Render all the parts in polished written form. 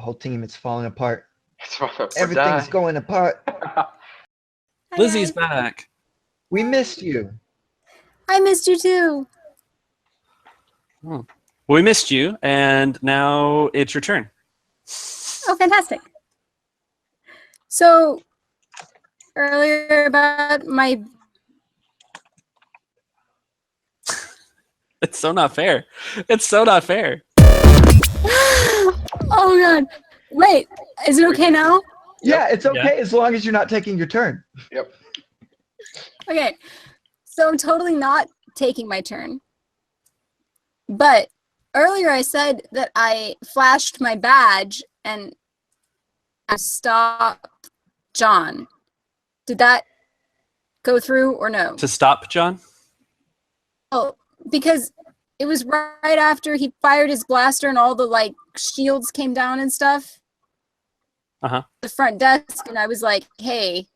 whole team, it's falling apart. We're Everything's dying. going apart. Hi, Lizzie's guys. back. We missed you. I missed you too. Well, we missed you, and now it's your turn. Oh, fantastic. So, earlier about my... It's so not fair. It's so not fair. Oh, God. Wait, is it okay now? Yeah, it's okay Yeah. as long as you're not taking your turn. Yep. Okay, so I'm totally not taking my turn. But earlier I said that I flashed my badge and I stopped John. Did that go through or no? To stop, John? Oh, because it was right after he fired his blaster and all the like shields came down and stuff. Uh-huh. The front desk, and I was like, "Hey,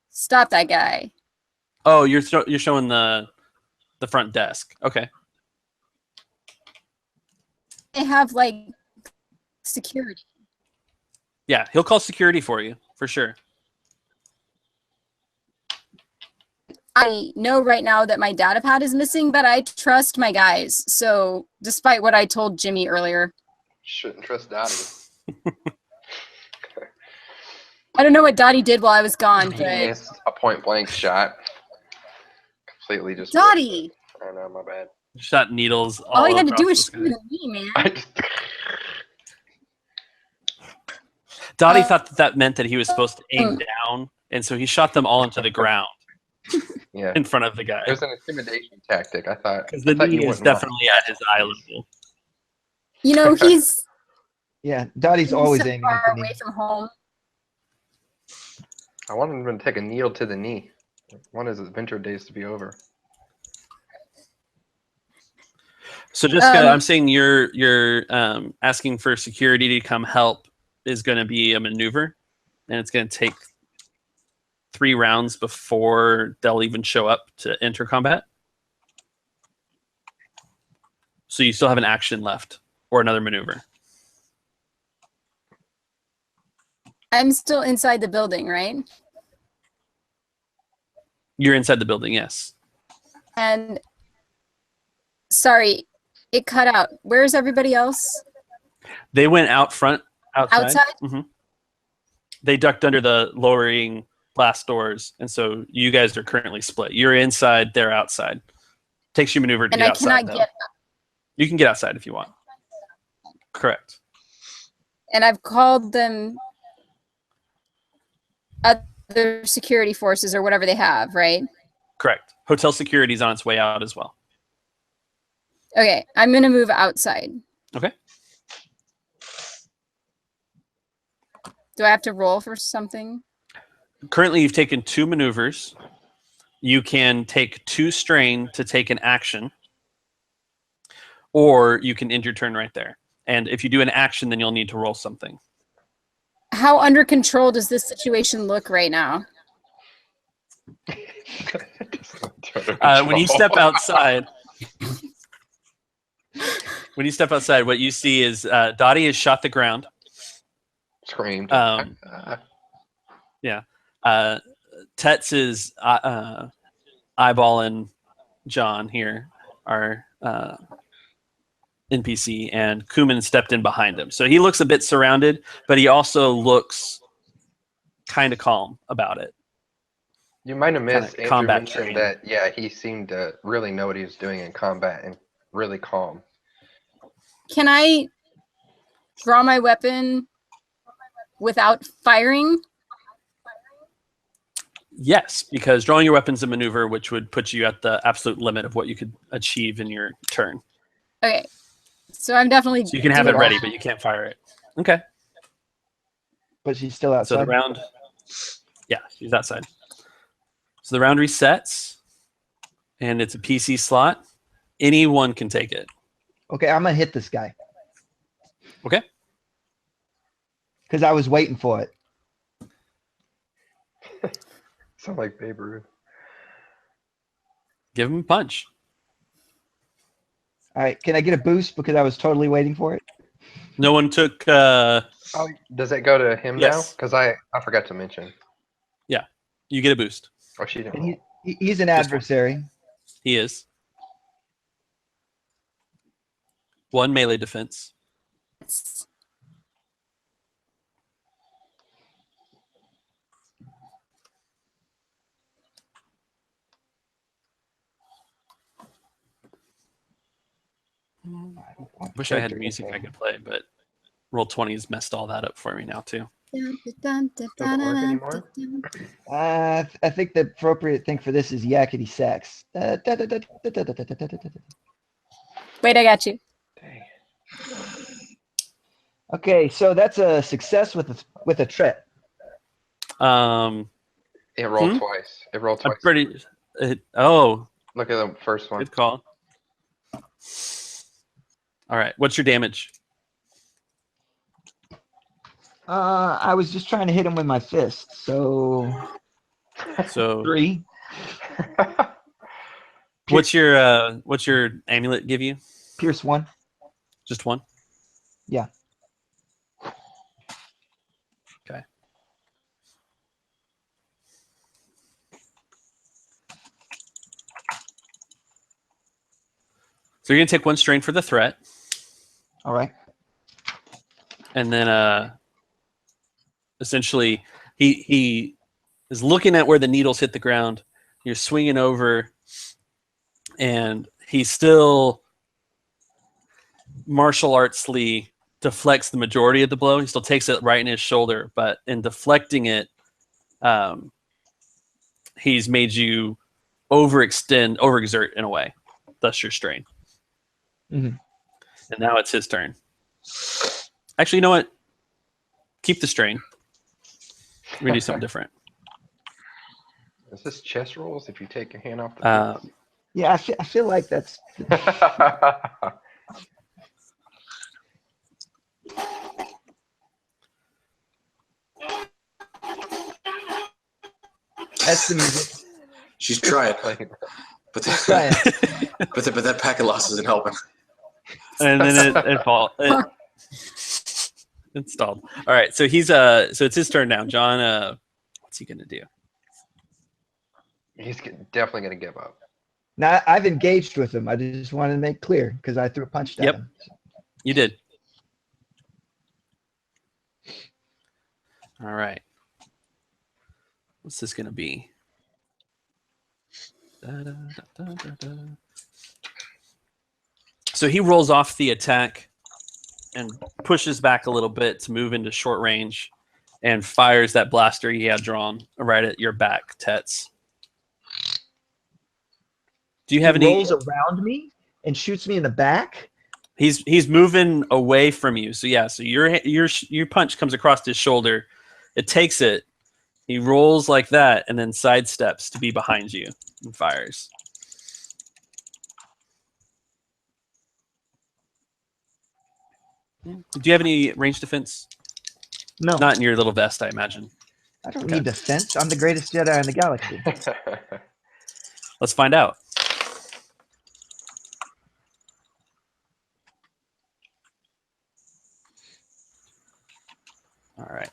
stop that guy." Oh, you're showing the front desk. Okay. They have like security. Yeah, he'll call security for you, for sure. I know right now that my data pad is missing, but I trust my guys. So, despite what I told Jimmy earlier, Shouldn't trust Dottie. I don't know what Dottie did while I was gone, He but missed a point blank shot. Completely just. Dottie, I know, my bad. Shot needles all you had to do was across the shoot sky. at me, man. I just. Dottie thought that meant that he was supposed to aim down, and so he shot them all into the ground Yeah. in front of the guy. It was an intimidation tactic. I thought. Because the I thought knee you is wouldn't mind. definitely at his eye level. You know, he's Yeah, Dottie's always so aiming at far the away knee. from home. I wanted him to take a needle to the knee. I want his adventure days to be over. So Jessica, I'm saying you're asking for security to come help is going to be a maneuver, and it's going to take 3 rounds before they'll even show up to enter combat. So you still have an action left or another maneuver. I'm still inside the building, right? You're inside the building, yes. And sorry, it cut out. Where's everybody else? They went out front, outside. Outside? Mhm. They ducked under the lowering glass doors, and so you guys are currently split. You're inside, they're outside. Takes you a maneuver to And get I outside, cannot though. get. You can get outside if you want. Correct. And I've called them other security forces or whatever they have, right? Correct. Hotel security is on its way out as well. Okay, I'm gonna move outside. Okay. Do I have to roll for something? Currently, you've taken 2 maneuvers. You can take 2 strain to take an action, or you can end your turn right there. And if you do an action, then you'll need to roll something. How under control does this situation look right now? When you step outside, what you see is Dottie has shot the ground. Screamed. Tets is eyeballing John here, our NPC, and Kuman stepped in behind him. So he looks a bit surrounded, but he also looks kind of calm about it. You might have missed kinda Andrew combat mentioned trained. that, yeah, he seemed to really know what he was doing in combat and really calm. Can I draw my weapon without firing? Yes, because drawing your weapon's a maneuver, which would put you at the absolute limit of what you could achieve in your turn. Okay, so I'm definitely. So you can have it doing ready, that. but you can't fire it. Okay. But she's still So outside. the round, yeah, she's outside. So the round resets, and it's a PC slot. Anyone can take it. Okay, I'm gonna hit this guy Okay. because I was waiting for it. Sound like Babe Ruth. Give him a punch. All right, can I get a boost because I was totally waiting for it? No one took. Oh, does it go to him now? Yes. Because I forgot to mention. You get a boost. Oh, she didn't. And he's an Just one. adversary. He is. 1 melee defense. Wish I had music I could play, but Roll20's messed all that up for me now too. Doesn't work anymore? I think the appropriate thing for this is yakety sax. Wait, I got you. Dang. Okay, so that's a success with a threat. It rolled twice. It rolled I'm twice. pretty. Oh, Look at the first one. good call. All right, what's your damage? I was just trying to hit him with my fist. So So 3. what's your amulet give you? Pierce 1. Just 1? Yeah. Okay. So you're gonna take 1 strain for the threat, All right. and then essentially he is looking at where the needles hit the ground. You're swinging over, and he still martial artsly deflects the majority of the blow. He still takes it right in his shoulder, but in deflecting it, he's made you overexert in a way. Thus your strain. Mhm. And now it's his turn. Actually, you know what? Keep the strain. We're gonna do something different. Is this chess rolls if you take your hand off the Yeah, I feel like that's. That's the music. She's trying, but that packet loss isn't helping. And then it installed. All right, so so it's his turn now. John, what's he gonna do? He's definitely going to give up. Now I've engaged with him. I just wanted to make clear because I threw a punch at Yep. him. You did. All right. What's this gonna be? So he rolls off the attack and pushes back a little bit to move into short range and fires that blaster he had drawn right at your back, Tets. Do you have He any? rolls around me and shoots me in the back. He's moving away from you. So yeah, so your punch comes across his shoulder. It takes it. He rolls like that and then sidesteps to be behind you and fires. Do you have any range defense? No, Not in your little vest, I imagine. I don't Okay. need defense. I'm the greatest Jedi in the galaxy. Let's find out. All right.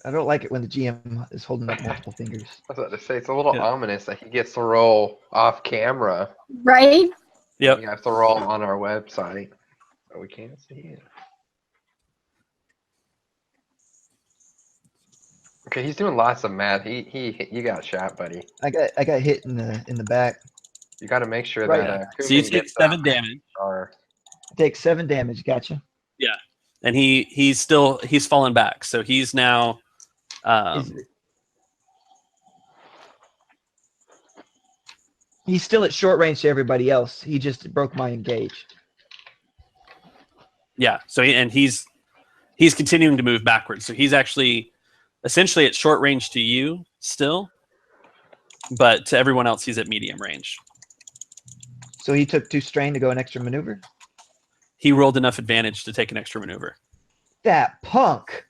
I don't like it when the GM is holding up multiple fingers. I was about to say, it's a little Yeah. ominous that he gets to roll off camera. Right? Yep. You have to roll on our website, but we can't see it. Okay, he's doing lots of math. You got shot, buddy. I got hit in the back. You got to make sure Right. that. So you Kugan take gets 7 damage, Or I take 7 damage. Gotcha. and he's fallen back. So he's now. He's still at short range to everybody else. He just broke my engage. Yeah. So he's continuing to move backwards. So he's actually essentially at short range to you still, but to everyone else, he's at medium range. So he took 2 strain to go an extra maneuver. He rolled enough advantage to take an extra maneuver. That punk.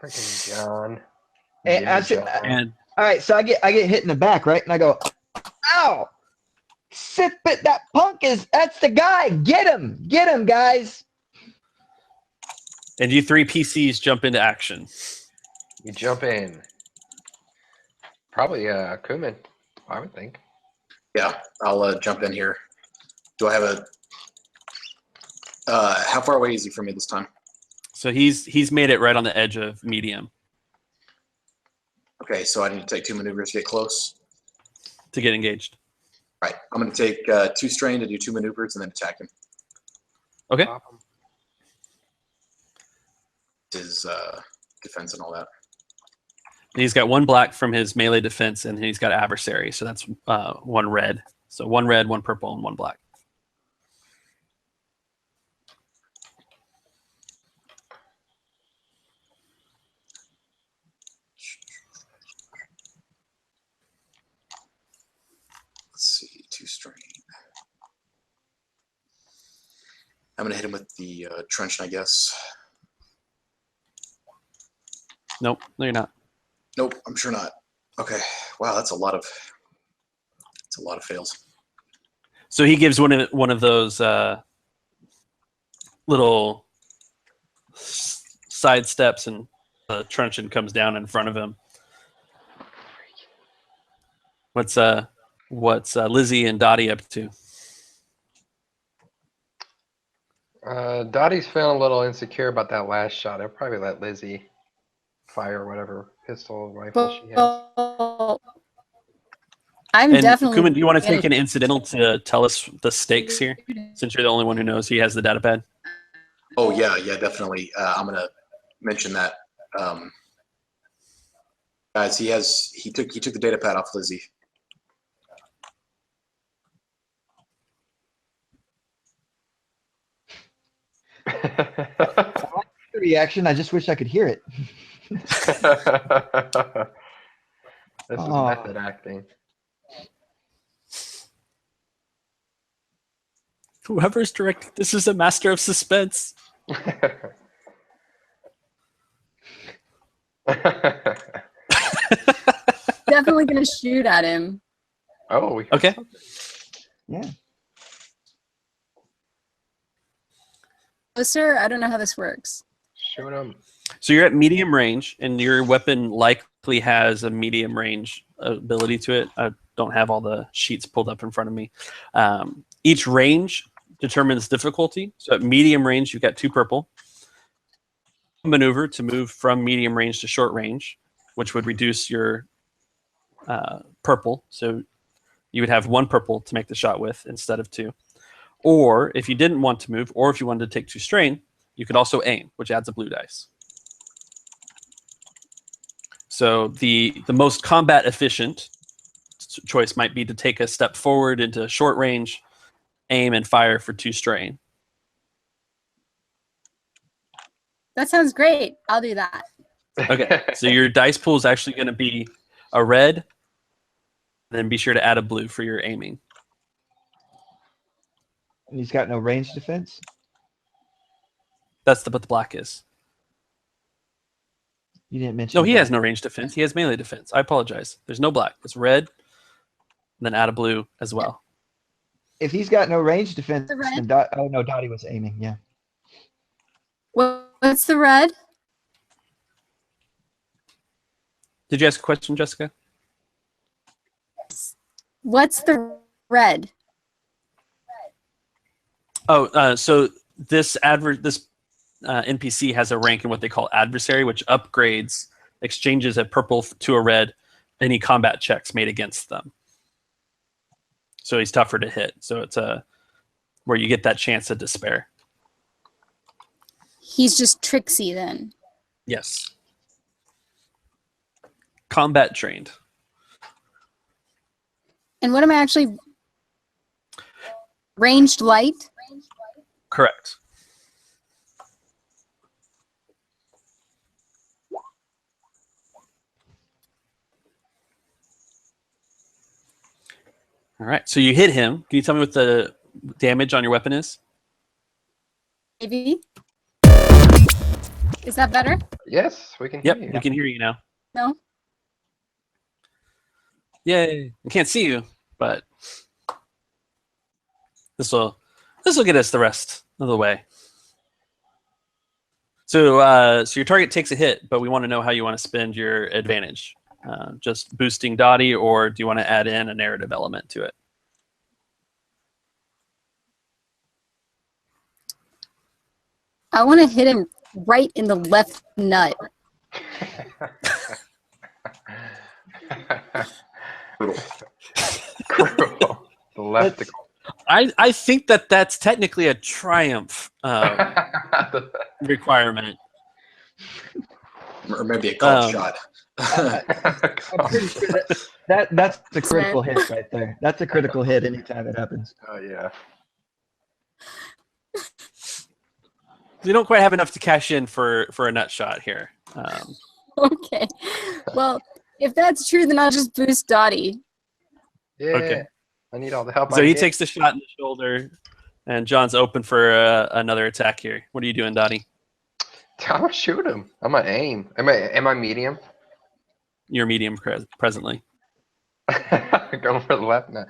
freaking John. And Jimmy I said- John. And All right, so I get hit in the back, right? And I go, ow! Sip it. That punk that's the guy. Get him, guys. And you 3 PCs jump into action. You jump in. Probably Kuman, I would think. Yeah, I'll jump in here. Do I have a... how far away is he from me this time? So he's made it right on the edge of medium Okay, so I need to take 2 maneuvers to get close. to get engaged. Right, I'm going to take 2 strain to do 2 maneuvers and then attack him. Okay. His defense and all that. He's got 1 black from his melee defense, and he's got adversary. So that's 1 red. So 1 red, 1 purple, and 1 black. Let's see, 2 strain. I'm going to hit him with the truncheon, I guess. Nope, no, you're not. Nope, I'm sure not. Okay, wow, that's a lot of fails. So he gives one of those little side steps, and the truncheon comes down in front of him. What's Lizzie and Dottie up to? Dottie's feeling a little insecure about that last shot. I'll probably let Lizzie fire whatever pistol or rifle she has. Well, I'm And definitely. Kuman, do you want to take an incidental to tell us the stakes here, since you're the only one who knows he has the data pad? Oh yeah, definitely. I'm gonna mention that. Guys, he took the data pad off Lizzie. The reaction. I just wish I could hear it. This is method acting. Whoever's directing this is a master of suspense. Definitely gonna shoot at him. Oh, we Okay. Yeah. Oh, sir, I don't know how this works. Shoot him. So you're at medium range, and your weapon likely has a medium range ability to it. I don't have all the sheets pulled up in front of me. Each range determines difficulty. So at medium range, you've got 2 purple. Maneuver to move from medium range to short range, which would reduce your purple. So you would have 1 purple to make the shot with instead of 2. Or if you didn't want to move, or if you wanted to take 2 strain, you could also aim, which adds a blue dice. So the most combat efficient choice might be to take a step forward into short range, aim, and fire for 2 strain. That sounds great. I'll do that. Okay, so your dice pool is actually going to be a red, then be sure to add a blue for your aiming. And he's got no range defense. That's what the black is. You didn't mention. No, he black. has no range defense. He has melee defense. I apologize. There's no black. It's red, then add a blue as well. If he's got no range defense, The red? then oh no, Dottie was aiming. Yeah. What's the red? Did you ask a question, Jessica? What's the red? Oh, so this NPC has a rank in what they call adversary, which upgrades exchanges a purple to a red any combat checks made against them. So he's tougher to hit. So it's where you get that chance of despair. He's just tricksy then. Yes. Combat trained. And what am I actually? Ranged light? Correct. All right. So you hit him. Can you tell me what the damage on your weapon is? Maybe. Is that better? Yes, we can Yep, hear you. we can hear you now. No? Yay. I can't see you, but This will get us the rest of the way. So your target takes a hit, but we want to know how you want to spend your advantage. Just boosting Dottie, or do you want to add in a narrative element to it? I want to hit him right in the left nut. Cruel. The left. I think that's technically a triumph requirement. Or maybe a cold shot. I'm pretty sure that's a critical hit right there. That's a critical hit anytime it happens. Oh yeah. You don't quite have enough to cash in for a nut shot here. Okay. Well, if that's true, then I'll just boost Dottie. Yeah. Okay. I need all the help. So he takes the shot in the shoulder, and John's open for another attack here. What are you doing, Dottie? I'm gonna shoot him. I'm gonna aim. Am I medium? You're medium presently. Going for the left now.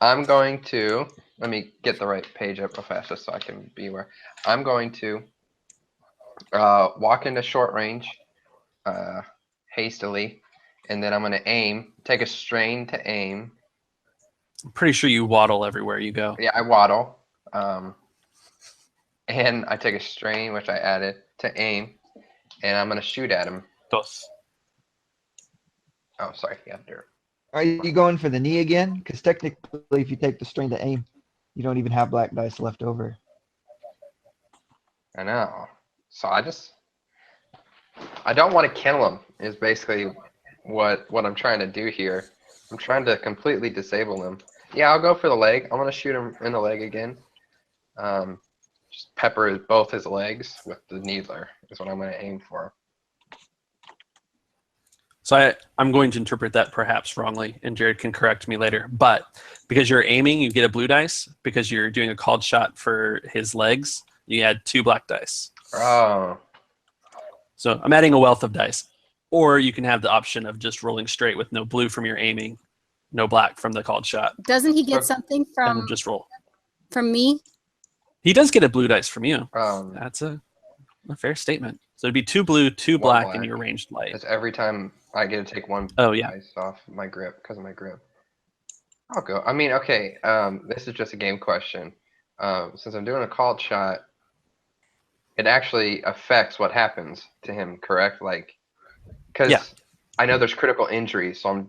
I'm going to let me get the right page up real fast just so I can be aware. I'm going to walk into short range hastily, and then I'm gonna aim. Take a strain to aim. I'm pretty sure you waddle everywhere you go. Yeah, I waddle. And I take a strain, which I added, to aim, and I'm gonna shoot at him. Dos. Oh, sorry, yeah, dirt. Are you going for the knee again? Because technically, if you take the strain to aim, you don't even have black dice left over. I know. So I don't want to kill him. Is basically what I'm trying to do here. I'm trying to completely disable him. Yeah, I'll go for the leg. I'm gonna shoot him in the leg again. Just pepper both his legs with the needler is what I'm gonna aim for. So I'm going to interpret that perhaps wrongly, and Jared can correct me later. But because you're aiming, you get a blue dice. Because you're doing a called shot for his legs, you add 2 black dice. Oh. So I'm adding a wealth of dice. Or you can have the option of just rolling straight with no blue from your aiming, no black from the called shot. Doesn't he get something And just roll. from me? He does get a blue dice from you. Um, That's a fair statement. So it'd be 2 blue, 2 black, and your ranged light. That's every time I get to take one Oh, yeah. dice off my grip because of my grip. I'll go. I mean, okay. This is just a game question. Since I'm doing a called shot, it actually affects what happens to him, correct? Like, because I know there's critical injury, so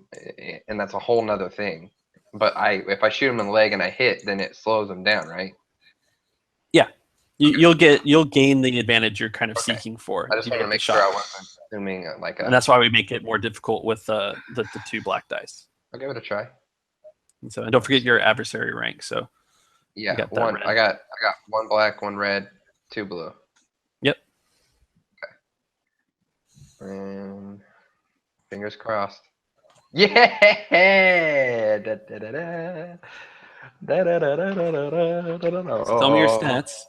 and that's a whole nother thing. But if I shoot him in the leg and I hit, then it slows him down, right? Yeah, you'll gain the advantage you're kind of seeking for. I just want to make sure I wasn't assuming like a. And that's why we make it more difficult with the 2 black dice. I'll give it a try. And don't forget your adversary rank. So yeah, got one. red. I got 1 black, 1 red, 2 blue. Yep. Okay. And fingers crossed. Yeah. Da, da, da, da. Da, da, da, da, da, da, da, da. Tell me your stats.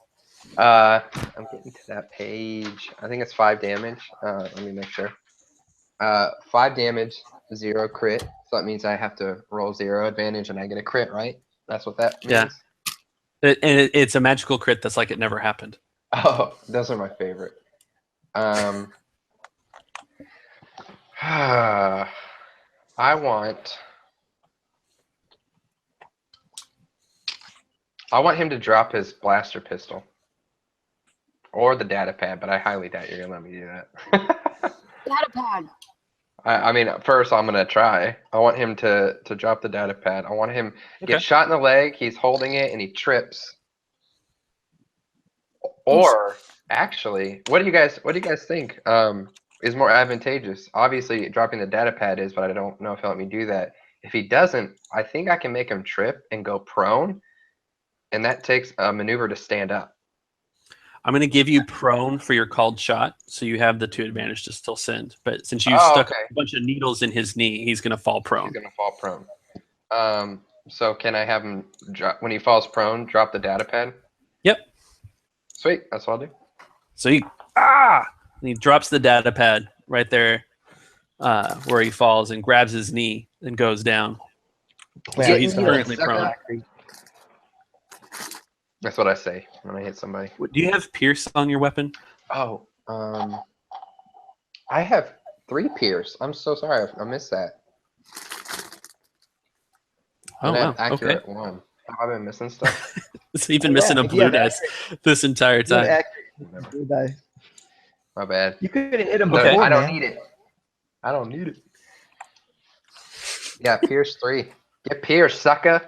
I'm getting to that page. I think it's 5 damage. Let me make sure. 5 damage, 0 crit. So that means I have to roll 0 advantage and I get a crit, right? That's what that means? Yeah. It's a magical crit that's like it never happened. Oh, those are my favorite. I want him to drop his blaster pistol. Or the data pad, but I highly doubt you're gonna let me do that. Data pad. I mean, first I'm gonna try. I want him to drop the data pad. I want him to get shot in the leg. He's holding it and he trips. Or actually, what do you guys think? Is more advantageous? Obviously, dropping the data pad is, but I don't know if he'll let me do that. If he doesn't, I think I can make him trip and go prone, and that takes a maneuver to stand up. I'm going to give you prone for your called shot, so you have the 2 advantage to still send. But since you stuck a bunch of needles in his knee, he's going to fall prone. He's going to fall prone. So can I have him when he falls prone, drop the data pad? Yep. Sweet, that's what I'll do. So he drops the data pad right there where he falls and grabs his knee and goes down. So he's currently prone. That's what I say when I hit somebody. Do you have Pierce on your weapon? Oh, I have 3 Pierce. I'm so sorry. I missed that. Oh, I have wow. accurate Okay. 1. Have I been missing stuff? So you've been Yeah, missing a if you blue have dice this entire You have time. accurate blue dice. My bad. You could have hit him Okay. before, I don't man. need it. I don't need it. Yeah, Pierce 3. Get Pierce, sucker.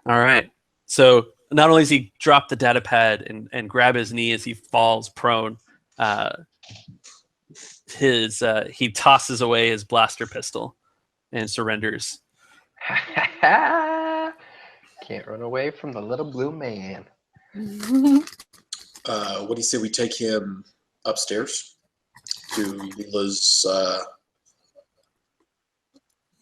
All right. So not only does he drop the data pad and grab his knee as he falls prone, he tosses away his blaster pistol and surrenders. Can't run away from the little blue man. What do you say we take him upstairs to Leela's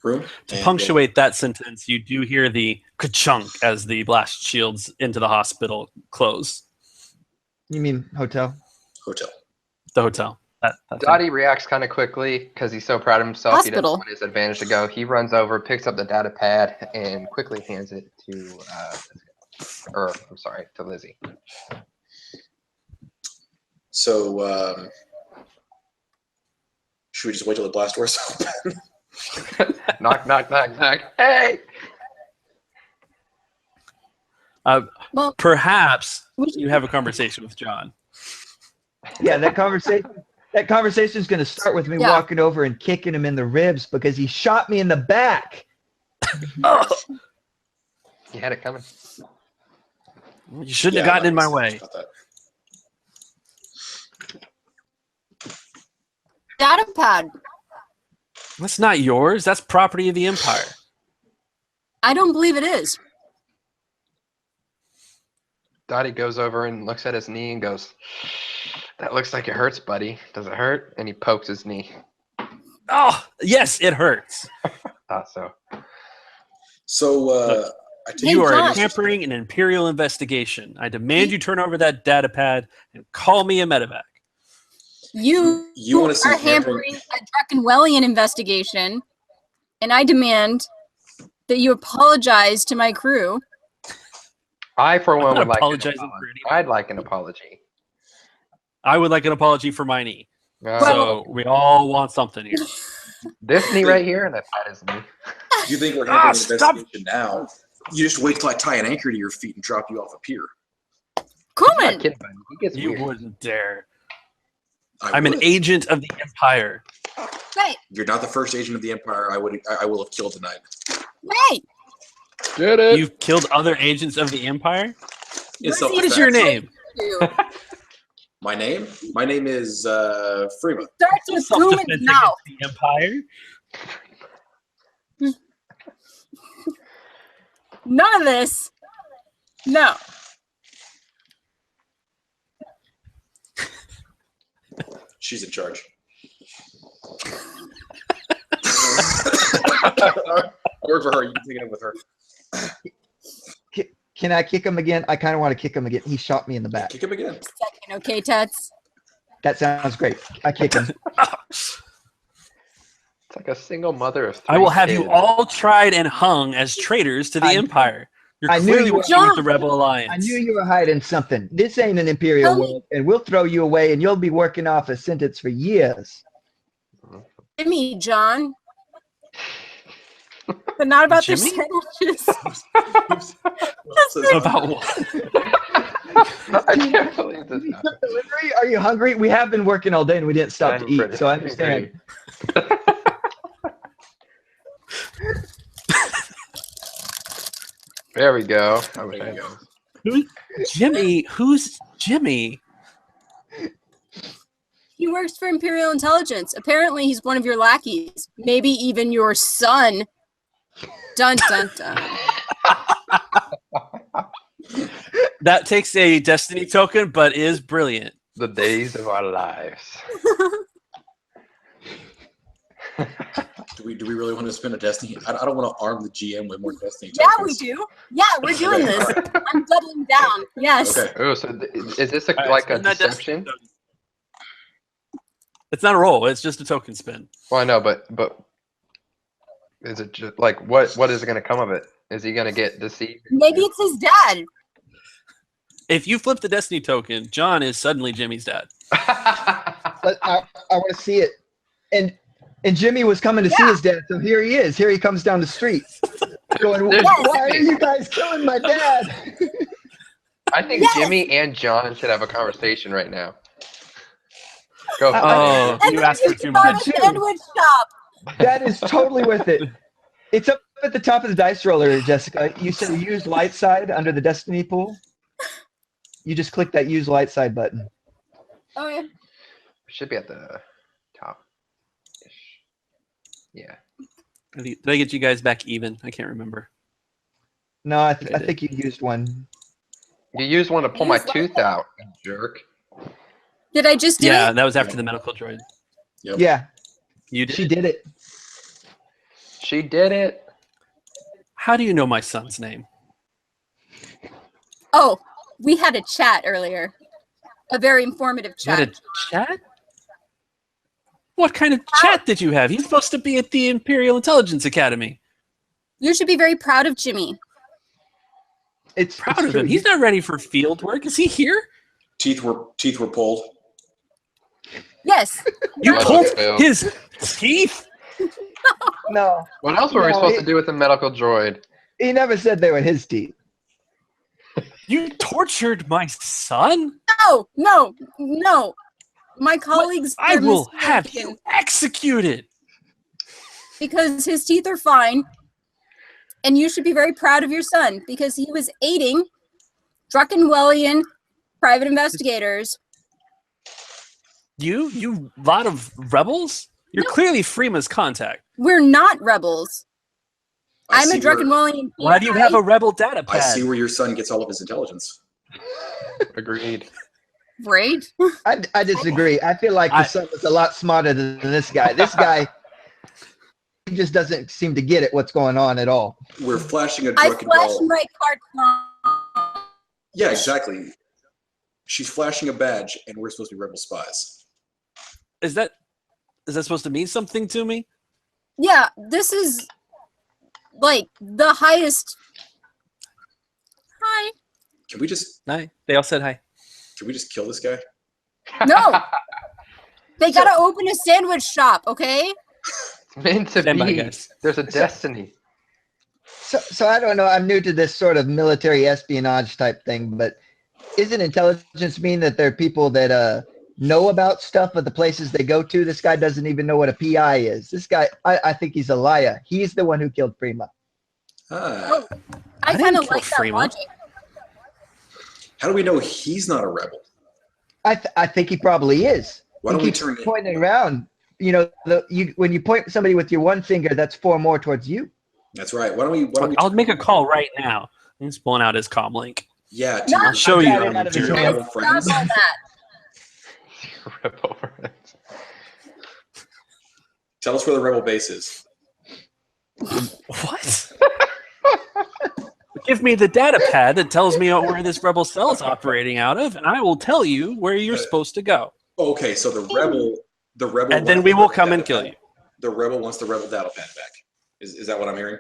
room? To punctuate that sentence, you do hear the ka-chunk as the blast shields into the hospital close. You mean hotel? Hotel. The hotel. Dottie reacts kind of quickly because he's so proud of himself. He doesn't Hospital. want his advantage to go. He runs over, picks up the data pad, and quickly hands it to, to Lizzie. So, should we just wait till the blast doors open? Knock, knock, knock, knock. Hey! Well, Perhaps you have a conversation with John. Yeah, that conversation is going to start with me Yeah. walking over and kicking him in the ribs because he shot me in the back. Oh, You had it coming. you shouldn't have gotten in my way. data pad. That's not yours. That's property of the Empire. I don't believe it is. Dottie goes over and looks at his knee and goes, "That looks like it hurts, buddy. Does it hurt?" And he pokes his knee. Oh, yes, it hurts. Thought so. So, I take You are John. tampering an Imperial investigation. I demand you turn over that data pad and call me a medevac. You wanna see are hampering a Drakenwellian investigation, and I demand that you apologize to my crew. I, for one, not would like an apologizing apology. for anything. I'd like an apology. I would like an apology for my knee. Uh, So we all want something here. this knee right here, and that is me. You think we're handling an stop. investigation now? You just wait till I tie an anchor to your feet and drop you off a pier. I'm Kuhlman, not kidding, buddy. He gets You weird. wouldn't dare. I I'm an would. agent of the Empire. wait, You're not the first agent of the Empire I will have killed tonight. wait. Did it? You've killed other agents of the Empire? It's What is your name? My name? My name is Freema. Starts with Self-defense Kuhlman's against mouth. the Empire? None of this. No. She's in charge. I work for her. You can take it up with her. Can I kick him again? I kind of want to kick him again. He shot me in the back. Kick him again. Second, okay, Tuts? That sounds great. I kick him. It's like a single mother of 3 I will have you kids. all tried and hung as traitors to the I- Empire. You're I knew clearly you- working with the John! Rebel Alliance. I knew you were hiding something. This ain't an Imperial Tell me- world, and we'll throw you away, and you'll be working off a sentence for years. Jimmy, John. But not about their Jimmy? sandwiches. About what? I can't believe this happened. Delivery? Are you hungry? We have been working all day, and we didn't stop to I'm eat, pretty so I understand. hungry. There we go. I wish I There had you go. those. Jimmy? Who's Jimmy? He works for Imperial Intelligence. Apparently, he's one of your lackeys. Maybe even your son. Dun dun dun. That takes a destiny token, but is brilliant. The days of our lives. Do we really want to spend a destiny? I don't want to arm the GM with more destiny Yeah, tokens. we do. Yeah, we're doing Okay, this. all right. I'm doubling down. Yes. Okay. Oh, so is this All right, like a spend that deception? destiny token. It's not a roll. It's just a token spin. Well, I know, but is it just like what is going to come of it? Is he going to get deceived? Maybe it's his dad. If you flip the destiny token, John is suddenly Jimmy's dad. But I want to see it. And Jimmy was coming to see his dad, so here he is. Here he comes down the street, going, "Why are you guys killing my dad?" I think Jimmy and John should have a conversation right now. Go. Oh, And you then asked for just too bought much. a sandwich shop. That is totally worth it. It's up at the top of the dice roller, Jessica. You said use light side under the destiny pool. You just click that use light side button. Oh yeah. Should be at the top. Yeah. Did I get you guys back even? I can't remember. No, I I did. think you used one. You used one to pull my Use light tooth out, you jerk. Did I just do Yeah, it? that was after the medical droid. Yep. Yeah, You did. she did it. She did it. How do you know my son's name? Oh, we had a chat earlier. A very informative You had chat. a chat? What kind of chat did you have? He's supposed to be at the Imperial Intelligence Academy. You should be very proud of Jimmy. It's Proud it's of true. him. He's not ready for field work. Is he here? Teeth were pulled. Yes. You Well, pulled Phil. his teeth? No, What else were we No, supposed to do with the medical droid? he never said they were his teeth. You tortured my son? No, no, no. My colleagues. I they're will have mistaken you executed. because his teeth are fine. And you should be very proud of your son because he was aiding Druckenwellian private investigators. You lot of rebels? You're No. clearly Freema's contact. We're not rebels. I'm a see where- Druckenwellian. Why do you have a rebel data pad? I see where your son gets all of his intelligence. Agreed. Right? I disagree. I feel like the son was a lot smarter than this guy. This guy, he just doesn't seem to get it. What's going on at all? We're flashing a I drunken flashed doll. my card. Yeah, exactly. She's flashing a badge, and we're supposed to be rebel spies. Is that supposed to mean something to me? Yeah, this is like the highest. Hi. Can we just Hi. They all said hi. kill this guy? No. They gotta open a sandwich shop, okay? It's meant to Stand by, be. guys. There's a destiny. So I don't know. I'm new to this sort of military espionage type thing, but isn't intelligence mean that there are people that know about stuff of the places they go to? This guy doesn't even know what a PI is. This guy, I think he's a liar. He's the one who killed Freema. Ah, I didn't kind of kill like that Freema. logic. how do we know he's not a rebel? I think he probably is. Why He don't we keeps turn pointing around. You know, when you point somebody with your one finger, that's 4 more towards you. That's right. Why don't we I'll make a call right now. He's pulling out his comm link. Yeah, to No. your- I'll show I you. got it out of to his your hand. rebel Stop friends. all that. Rip over it. Tell us where the rebel base is. What? Give me the data pad that tells me where this rebel cell is operating out of, and I will tell you where you're supposed to go. Okay, so the rebel, And then wants we the will rebel come and data kill pad. you. The rebel wants the rebel data pad back. Is that what I'm hearing?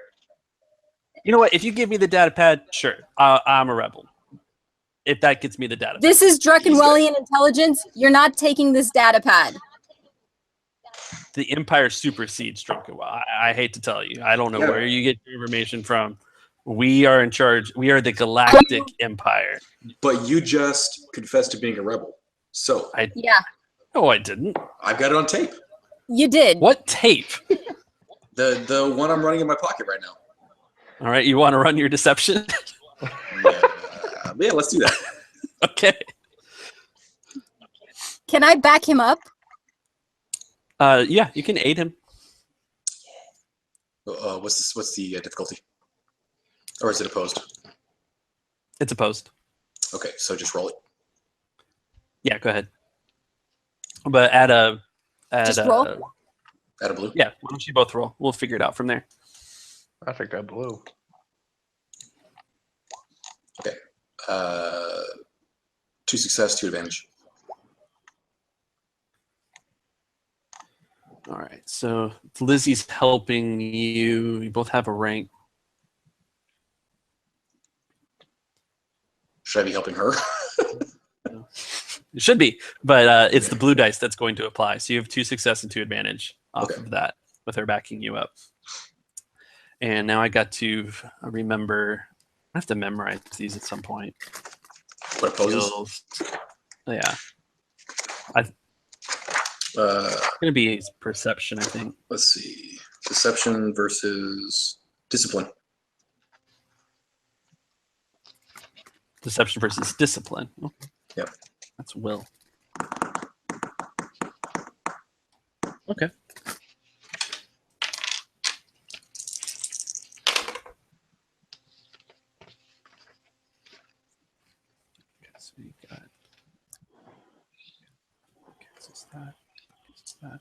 You know what? If you give me the data pad, sure, I'm a rebel. If that gets me the data pad. This is Druckenwellian intelligence. You're not taking this data pad. The Empire supersedes Drunken. I hate to tell you. I don't know Yeah. where you get your information from. We are in charge. We are the Galactic Empire. But you just confessed to being a rebel. So Yeah, No, I didn't. I've got it on tape. you did. What tape? The one I'm running in my pocket right now. All right, you want to run your deception? Yeah, let's do that. Okay. Can I back him up? Yeah, you can aid him. What's the difficulty? Or is it opposed? It's opposed. Okay, so just roll it. Yeah, go ahead. But add Just roll? Add a blue. Yeah, why don't you both roll? We'll figure it out from there. I think I blew. Okay. 2 success, 2 advantage. All right, so Lizzie's helping you. You both have a rank. Should I be helping her? It should be, but it's the blue dice that's going to apply. So you have 2 success and 2 advantage off of that with her backing you up. And now I got to remember. I have to memorize these at some point. What poses? Yeah. It's going to be perception, I think. Let's see. Deception versus discipline. Deception versus discipline. Oh, yep. That's will. Okay. So you got that.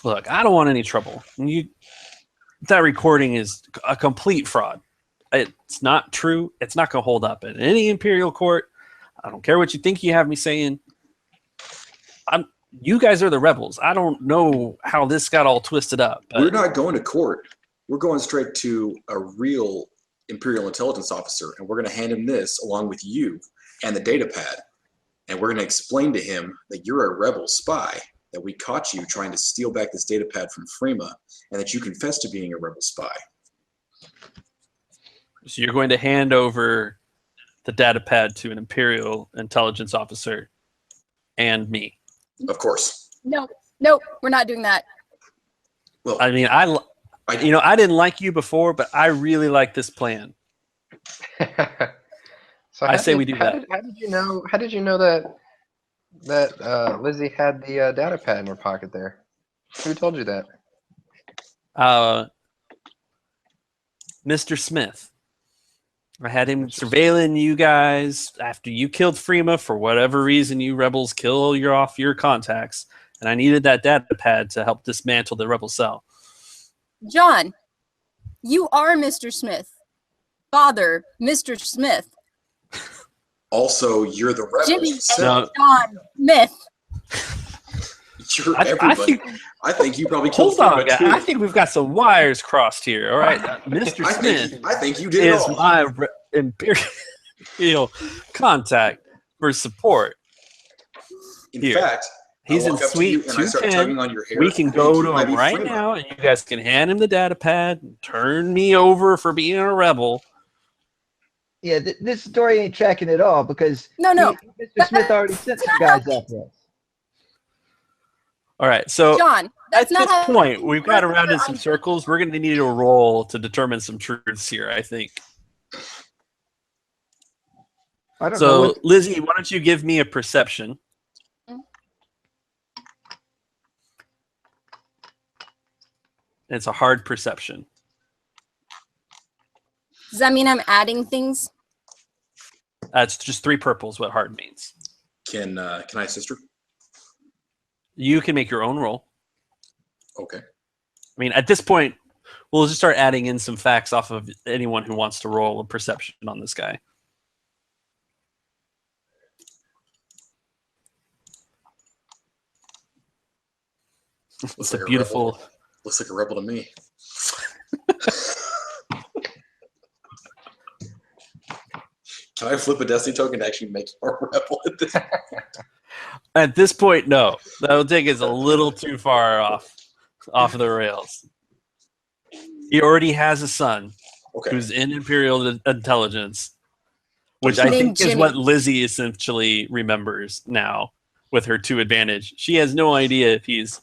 Look, I don't want any trouble. That recording is a complete fraud. It's not true. It's not going to hold up in any Imperial court. I don't care what you think you have me saying. You guys are the rebels. I don't know how this got all twisted up. We're not going to court. We're going straight to a real Imperial intelligence officer, and we're going to hand him this along with you and the data pad. And we're going to explain to him that you're a rebel spy, that we caught you trying to steal back this data pad from Freema, and that you confess to being a rebel spy. So you're going to hand over the data pad to an Imperial intelligence officer and me. Of course. No, we're not doing that. Well, I mean, I didn't like you before, but I really like this plan. So I say we do that. How did you know that Lizzie had the data pad in her pocket there? Who told you that? Mr. Smith. I had him surveilling you guys after you killed Freema for whatever reason. You rebels kill off your contacts, and I needed that data pad to help dismantle the rebel cell. John, you are Mr. Smith. Father, Mr. Smith. Also, you're the rebel. Jimmy No. John Smith. You're everybody. I think you probably killed Hold on, Freema too. I think we've got some wires crossed here. All right, Mr. Smith I think you did it is all. my Imperial contact for support. In Here. fact, He's I in walk up to suite you and I start 210. tugging on your hair. We can and go you to might him be right Freema. now, and you guys can hand him the data pad and turn me over for being a rebel. Yeah, this story ain't tracking at all because No. Mr. Smith already sent some guys after us. All right, so John, that's at not this how point, we've got around in works. some circles. We're going to need a roll to determine some truths here, I think. I don't know So, what, Lizzie, why don't you give me a perception? It's a hard perception. Does that mean I'm adding things? That's just 3 purples, what hard means. Can I assist her? You can make your own roll. Okay. I mean, at this point, we'll just start adding in some facts off of anyone who wants to roll a perception on this guy. It's a beautiful... Looks like a rebel to me. Can I flip a destiny token to actually make you a rebel at this point? At this point, no. That would take us a little too far off of the rails. He already has a son who's in Imperial intelligence, which I think is what Lizzie essentially remembers now with her 2 advantage. She has no idea if he's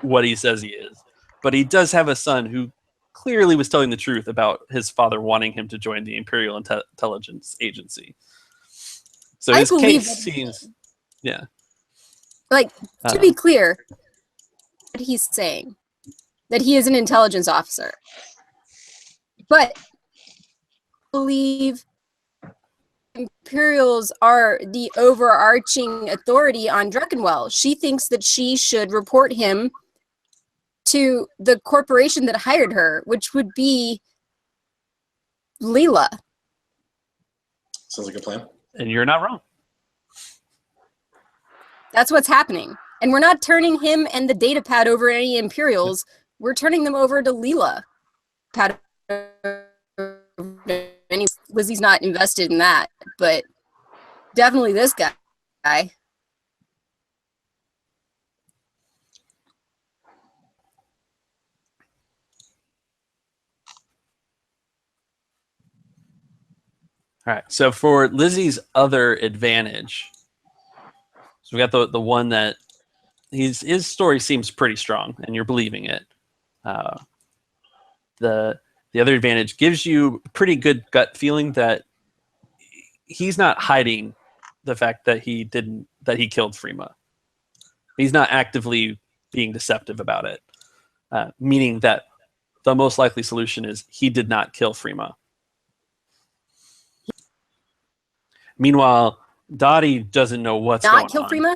what he says he is. But he does have a son who clearly was telling the truth about his father wanting him to join the Imperial Intelligence Agency. So his case seems... Yeah. Like, to be clear, what he's saying, that he is an intelligence officer. But I believe Imperials are the overarching authority on Druckenwell. She thinks that she should report him to the corporation that hired her, which would be Leela. Sounds like a plan. And you're not wrong. That's what's happening. And we're not turning him and the data pad over any Imperials. we're turning them over to Leela. Lizzie's not invested in that, but definitely this guy. All right. So for Lizzie's other advantage, so we got the one that his story seems pretty strong, and you're believing it. The other advantage gives you a pretty good gut feeling that he's not hiding the fact that he killed Freema. He's not actively being deceptive about it, meaning that the most likely solution is he did not kill Freema. Meanwhile, Dottie doesn't know what's going on. Not kill Freema?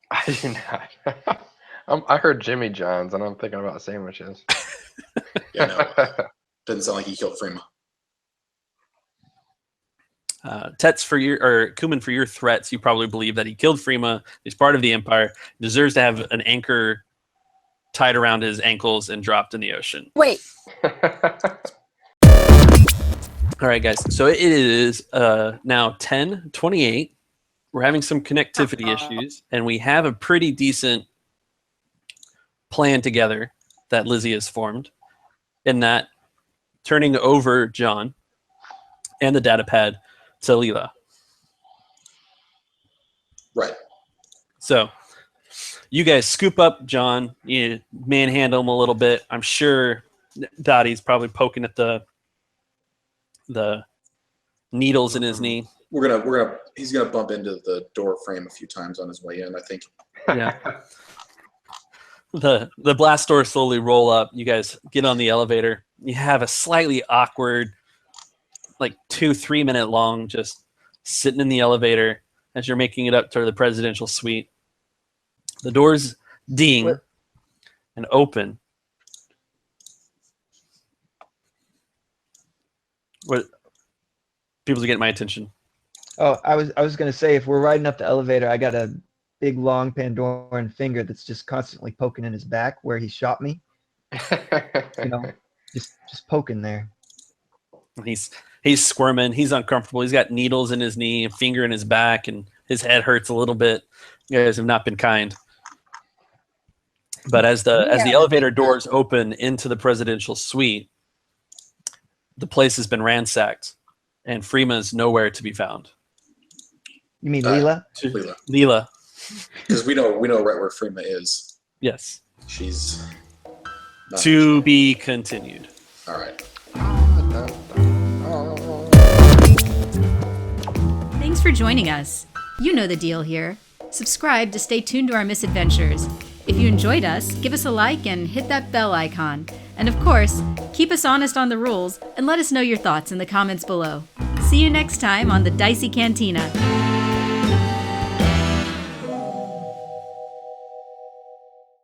I do not. I heard Jimmy John's, and I'm thinking about sandwiches. Yeah, no. Doesn't sound like he killed Freema. Tets Kuman, for your threats, you probably believe that he killed Freema. He's part of the Empire. Deserves to have an anchor tied around his ankles and dropped in the ocean. Wait. All right, guys. So it is now 10:28. We're having some connectivity issues, and we have a pretty decent plan together that Lizzie has formed, in that turning over John and the data pad to Leela. Right. So you guys scoop up John, you manhandle him a little bit. I'm sure Dottie's probably poking at the needles in his knee. He's gonna bump into the door frame a few times on his way in, I think. Yeah. The blast doors slowly roll up. You guys get on the elevator. You have a slightly awkward, like 2-3 minute long, just sitting in the elevator as you're making it up to the presidential suite. The doors ding and open. What? People get my attention. Oh, I was gonna say, if we're riding up the elevator, I got a big long Pandoran finger that's just constantly poking in his back where he shot me. You know, just poking there. He's squirming. He's uncomfortable. He's got needles in his knee, a finger in his back, and his head hurts a little bit. You guys have not been kind. But as the elevator doors open into the presidential suite, the place has been ransacked, and Freema's nowhere to be found. You mean Leela? Leela. Because we know right where Freema is. Yes. She's to be continued. All right. Thanks for joining us. You know the deal here. Subscribe to stay tuned to our misadventures. If you enjoyed us, give us a like and hit that bell icon. And of course, keep us honest on the rules and let us know your thoughts in the comments below. See you next time on the Dicey Cantina.